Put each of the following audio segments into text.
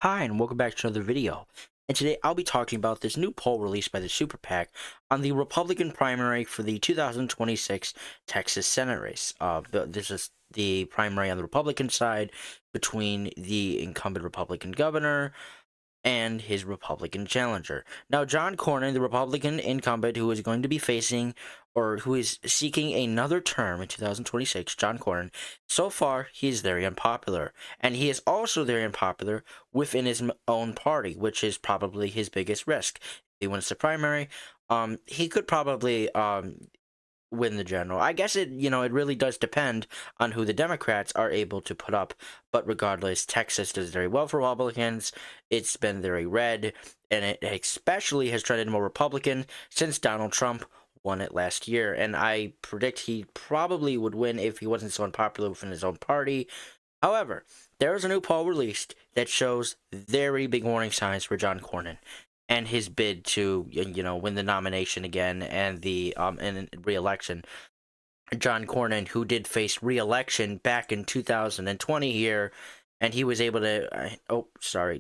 Hi, and welcome back to another video. And today I'll be talking about this new poll released by the Super PAC on the Republican primary for the 2026 Texas Senate race. This is the primary on the Republican side between the incumbent Republican governor and his Republican challenger. Now, John Cornyn, the Republican incumbent who is going to be facing or who is seeking another term in 2026, John Cornyn, so far he is very unpopular. And he is also very unpopular within his own party, which is probably his biggest risk. If he wins the primary, he could probably win the general. I guess it really does depend on who the Democrats are able to put up. But regardless, Texas does very well for Republicans. It's been very red, and it especially has trended more Republican since Donald Trump won it last year. And I predict he probably would win if he wasn't so unpopular within his own party. However, there is a new poll released that shows very big warning signs for John Cornyn and his bid to win the nomination again and the re-election. John Cornyn, who did face re-election back in 2020 here, and he was able to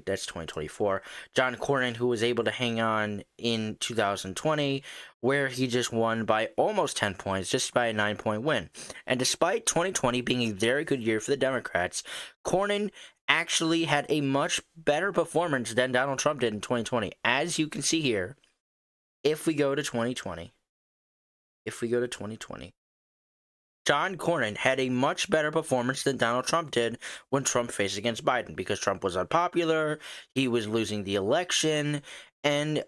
that's 2024. John Cornyn, who was able to hang on in 2020, where he just won by almost 10 points, just by a 9-point win. And despite 2020 being a very good year for the Democrats, Cornyn actually had a much better performance than Donald Trump did in 2020. As you can see here, if we go to 2020, John Cornyn had a much better performance than Donald Trump did when Trump faced against Biden, because Trump was unpopular, he was losing the election, and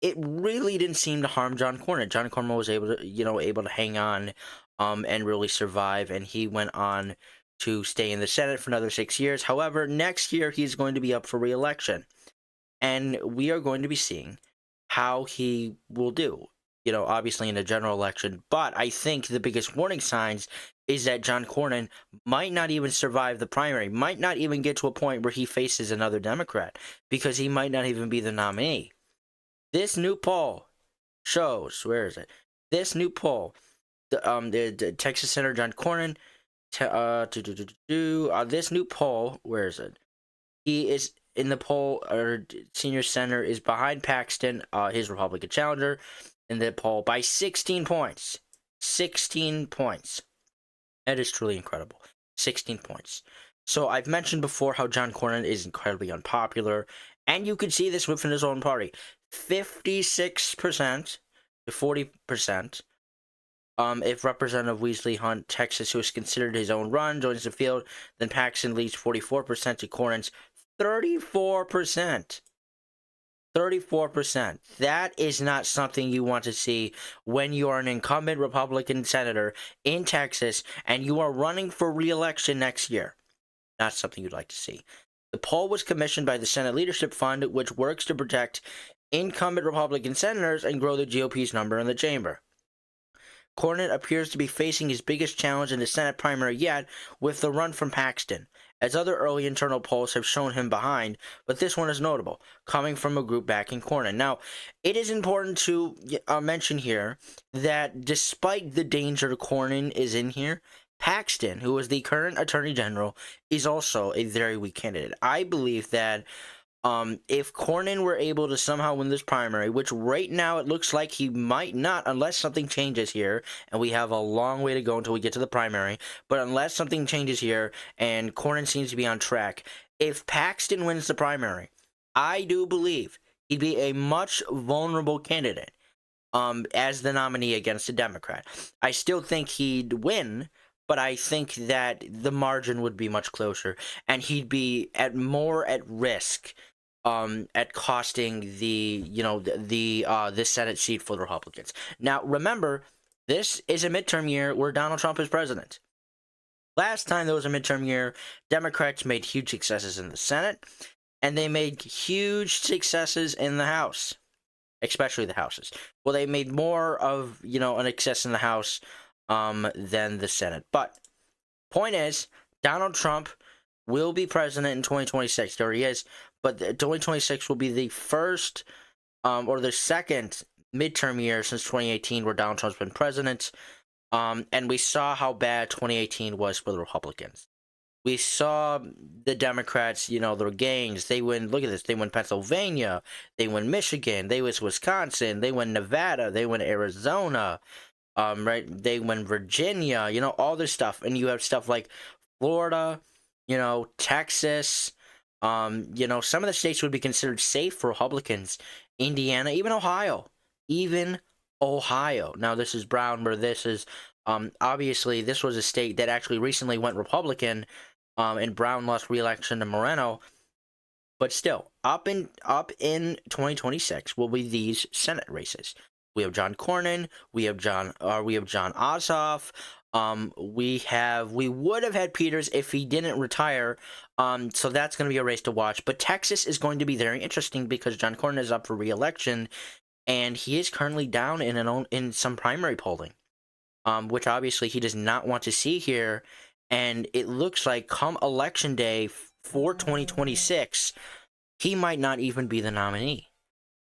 it really didn't seem to harm John Cornyn. John Cornyn was able to hang on and really survive, and he went on to stay in the Senate for another 6 years. However, next year he's going to be up for re-election, and we are going to be seeing how he will do, obviously in a general election. But I think the biggest warning signs is that John Cornyn might not even survive the primary, might not even get to a point where he faces another Democrat, because he might not even be the nominee. This new poll shows, where is it? This new poll, the Texas Senator John Cornyn, this new poll, where is it? He is in the poll, or senior senator is behind Paxton, his Republican challenger, in the poll by 16 points. 16 points. That is truly incredible. 16 points. So I've mentioned before how John Cornyn is incredibly unpopular, and you can see this within his own party. 56% to 40%. If Representative Weasley Hunt, Texas, who is considered his own run, joins the field, then Paxton leads 44% to Cornyn's 34%. 34%. That is not something you want to see when you are an incumbent Republican senator in Texas and you are running for re-election next year. Not something you'd like to see. The poll was commissioned by the Senate Leadership Fund, which works to protect incumbent Republican senators and grow the GOP's number in the chamber. Cornyn appears to be facing his biggest challenge in the Senate primary yet, with the run from Paxton, as other early internal polls have shown him behind, but this one is notable, coming from a group backing Cornyn. Now, it is important to mention here that despite the danger Cornyn is in here, Paxton, who is the current Attorney General, is also a very weak candidate. I believe that if Cornyn were able to somehow win this primary, which right now it looks like he might not, unless something changes here, and we have a long way to go until we get to the primary, but unless something changes here, and Cornyn seems to be on track, if Paxton wins the primary, I do believe he'd be a much vulnerable candidate as the nominee against a Democrat. I still think he'd win, but I think that the margin would be much closer, and he'd be more at risk at costing this Senate seat for the Republicans. Now, remember, this is a midterm year where Donald Trump is president. Last time there was a midterm year, Democrats made huge successes in the Senate, and they made huge successes in the House, especially the Houses. Well, they made more of, an excess in the House than the Senate. But point is, Donald Trump will be president in 2026. There he is. But 2026 will be the first or the second midterm year since 2018 where Donald Trump's been president. And we saw how bad 2018 was for the Republicans. We saw the Democrats, their gangs. They win. Look at this. They win Pennsylvania. They win Michigan. They win Wisconsin. They win Nevada. They win Arizona. Right. They win Virginia. All this stuff, and you have stuff like Florida. Texas. Some of the states would be considered safe for Republicans. Indiana, even Ohio, even Ohio. Now this is Brown, where this is obviously this was a state that actually recently went Republican. And Brown lost re-election to Moreno, but still, up in 2026 will be these Senate races. We have John Cornyn, we have John Ossoff. We would have had Peters if he didn't retire. So that's going to be a race to watch. But Texas is going to be very interesting because John Cornyn is up for re-election, and he is currently down in some primary polling, which obviously he does not want to see here. And it looks like come election day for 2026, he might not even be the nominee.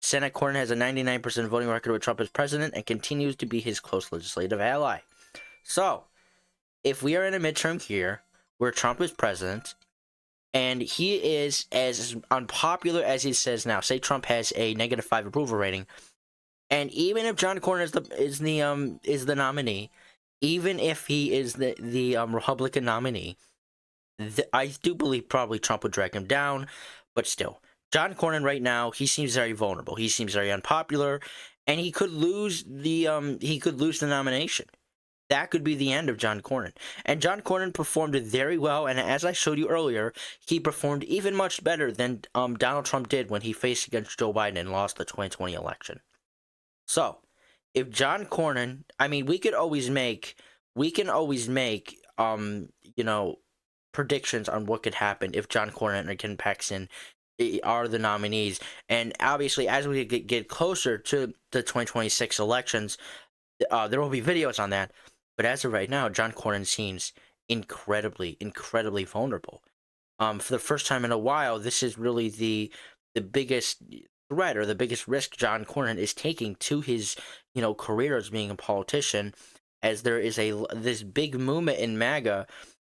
Senate Cornyn has a 99% voting record with Trump as president and continues to be his close legislative ally. So, if we are in a midterm here where Trump is president and he is as unpopular as he says now, say Trump has a -5 approval rating, and even if John Cornyn is the nominee, even if he is the Republican nominee, I do believe probably Trump would drag him down. But still, John Cornyn right now, he seems very vulnerable. He seems very unpopular, and he could lose the nomination. That could be the end of John Cornyn. And John Cornyn performed very well, and as I showed you earlier, he performed even much better than Donald Trump did when he faced against Joe Biden and lost the 2020 election. So, if John Cornyn, I mean, we can always make predictions on what could happen if John Cornyn and Ken Paxton are the nominees. And obviously, as we get closer to the 2026 elections, there will be videos on that. But as of right now, John Cornyn seems incredibly, incredibly vulnerable. For the first time in a while, this is really the biggest threat or the biggest risk John Cornyn is taking to his career as being a politician, as there is this big movement in MAGA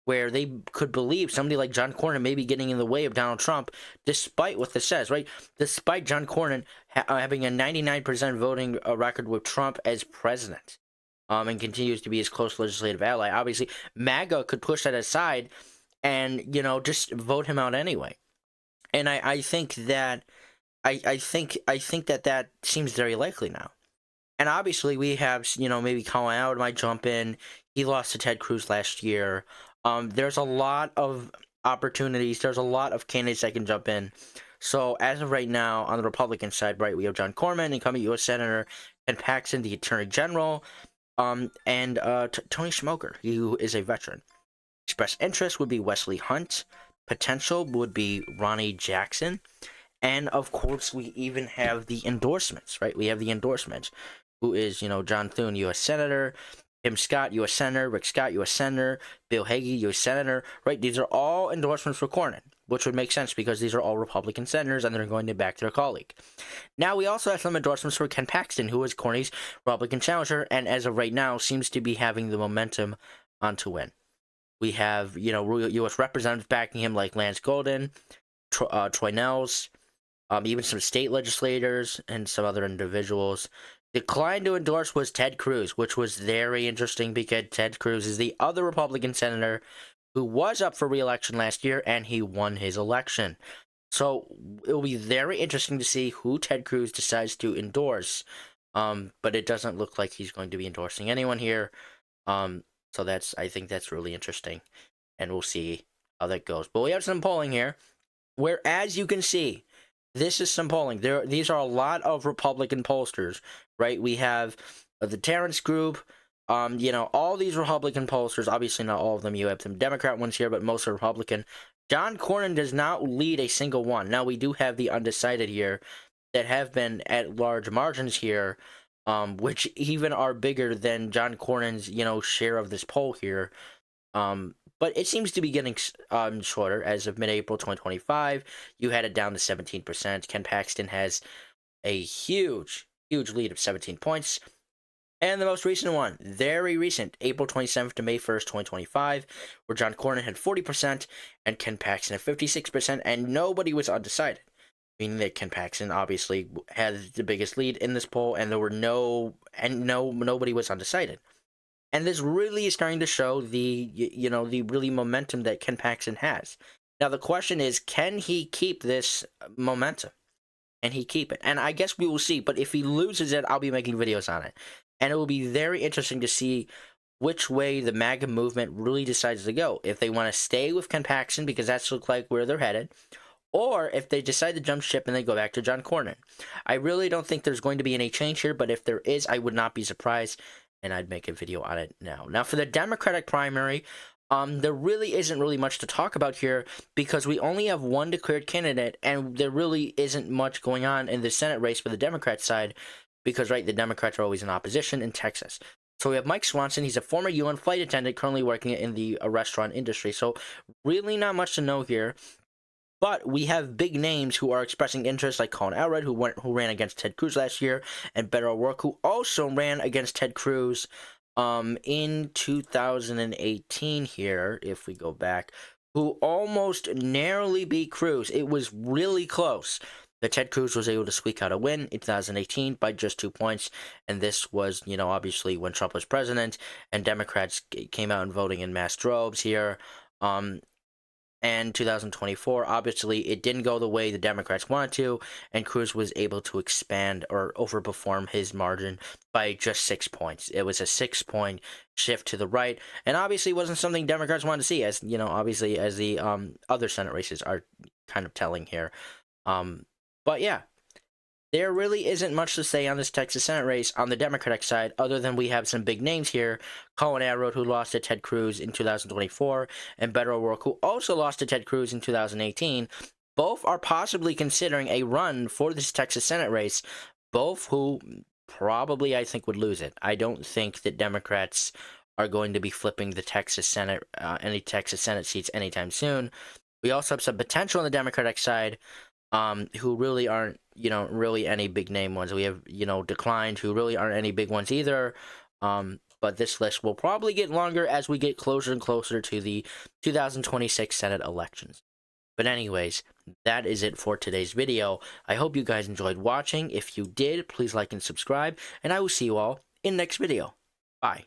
where they could believe somebody like John Cornyn may be getting in the way of Donald Trump, despite what this says, right? Despite John Cornyn having a 99% voting record with Trump as president, and continues to be his close legislative ally. Obviously, MAGA could push that aside and just vote him out anyway. And I think that that seems very likely now. And obviously, we have maybe Colin Howard might jump in. He lost to Ted Cruz last year. There's a lot of opportunities. There's a lot of candidates that can jump in. So as of right now, on the Republican side, right, we have John Cornyn, incumbent U.S. Senator, Ken Paxton, the Attorney General, and Tony Schmoker, who is a veteran. Expressed interest would be Wesley Hunt. Potential would be Ronnie Jackson. And of course, we even have the endorsements, right? We have the endorsements, who is, John Thune, U.S. Senator, Tim Scott, U.S. Senator, Rick Scott, U.S. Senator, Bill Hagee, U.S. Senator, right? These are all endorsements for Cornyn, which would make sense because these are all Republican senators and they're going to back their colleague. Now, we also have some endorsements for Ken Paxton, who is Cornyn's Republican challenger, and as of right now, seems to be having the momentum on to win. We have, U.S. representatives backing him like Lance Golden, Troy Nehls, even some state legislators and some other individuals. Declined to endorse was Ted Cruz, which was very interesting because Ted Cruz is the other Republican senator who was up for re-election last year, and he won his election. So it will be very interesting to see who Ted Cruz decides to endorse. But it doesn't look like he's going to be endorsing anyone here. So I think that's really interesting, and we'll see how that goes. But we have some polling here, where, as you can see, this is some polling. These are a lot of Republican pollsters, right? We have the Terrence Group, all these Republican pollsters. Obviously, not all of them. You have some Democrat ones here, but most are Republican. John Cornyn does not lead a single one. Now, we do have the undecided here that have been at large margins here, which even are bigger than John Cornyn's, share of this poll here. But it seems to be getting shorter as of mid-April 2025. You had it down to 17%. Ken Paxton has a huge lead of 17 points. And the most recent one, very recent, April 27th to May 1st, 2025, where John Cornyn had 40% and Ken Paxton had 56%, and nobody was undecided. Meaning that Ken Paxton obviously had the biggest lead in this poll, and there were nobody was undecided. And this really is starting to show the really momentum that Ken Paxton has. Now the question is, can he keep this momentum? And he keep it? And I guess we will see. But if he loses it, I'll be making videos on it, and it will be very interesting to see which way the MAGA movement really decides to go. If they want to stay with Ken Paxton because that's look like where they're headed, or if they decide to jump ship and they go back to John Cornyn. I really don't think there's going to be any change here, but if there is, I would not be surprised, and I'd make a video on it now. Now, for the Democratic primary, there really isn't really much to talk about here because we only have one declared candidate, and there really isn't much going on in the Senate race for the Democrat side because, right, the Democrats are always in opposition in Texas. So we have Mike Swanson. He's a former UN flight attendant currently working in the restaurant industry. So really not much to know here. But we have big names who are expressing interest, like Colin Elrod, who ran against Ted Cruz last year, and Beto O'Rourke, who also ran against Ted Cruz in 2018 here, if we go back, who almost narrowly beat Cruz. It was really close. But Ted Cruz was able to squeak out a win in 2018 by just 2 points, and this was, obviously when Trump was president, and Democrats came out and voting in mass droves here. And 2024, obviously, it didn't go the way the Democrats wanted to, and Cruz was able to expand or overperform his margin by just 6 points. It was a 6-point shift to the right, and obviously wasn't something Democrats wanted to see, as, obviously, as the other Senate races are kind of telling here. But yeah, there really isn't much to say on this Texas Senate race on the Democratic side, other than we have some big names here. Colin Elrod, who lost to Ted Cruz in 2024, and Beto O'Rourke, who also lost to Ted Cruz in 2018. Both are possibly considering a run for this Texas Senate race, both who probably, I think, would lose it. I don't think that Democrats are going to be flipping the Texas Senate, any Texas Senate seats anytime soon. We also have some potential on the Democratic side, who really aren't, really any big name ones. We have, declined, who really aren't any big ones either. But this list will probably get longer as we get closer and closer to the 2026 Senate elections. But anyways, that is it for today's video. I hope you guys enjoyed watching. If you did, please like and subscribe, and I will see you all in the next video. Bye.